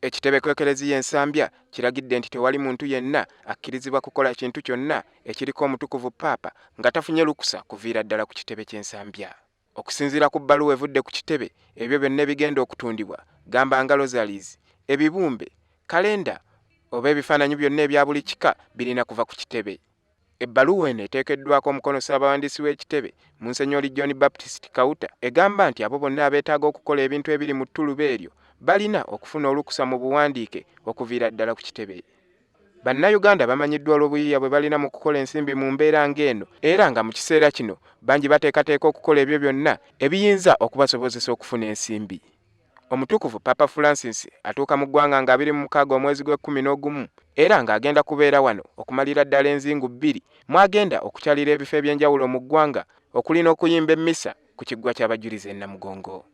Ekitebe kw'Eklezia ensambya kiragidde nti tewali muntu yenna akkirizibwa kukola kintu kyonna ekiriko omutukuvu Paapa nga tafunye lukusa kuviira ddala ku kitebe ky'ensambya. Okusinziira ku bbaluwa evudde ku kitebe, ebyo byonna ebigenda okutundibwa gamba nga rosaries, ebibumbe, kalenda oba ebifaananyi byonna ebya buli kika birina kuva ku kitebe. Ebbaluwa eno eteekeddwako omukono Ssaabawandiisi w'ekitebe Monsignor John Baptist Kauta egamba nti abo bonna abeetaaga okukola ebintu ebiri mu ttuluba eryo balina okufuna olukusa mu buwandiike okuviira ddala ku kitebe. Bannayuganda bamanyiddwa olw'obuyiiya bwe balina mu kukola ensimbi mu mbeera ng'eno era nga mu kiseera kino bangi bateekateeka okukola ebyo byonna ebiyinza okubasobozesa okufuna ensimbi. Omutukuvu Papa Francis atuuka mu ggwanga nga 26 omwezi gw'E11 era ng'agenda kubeera wano okumalira ddala enzingu 2 mwagenda okukyalira ebifo eby'enjawulo mu ggwanga okuli n'okuyimba emmisa ku kiggwa ky'abajulizi e Namugongo.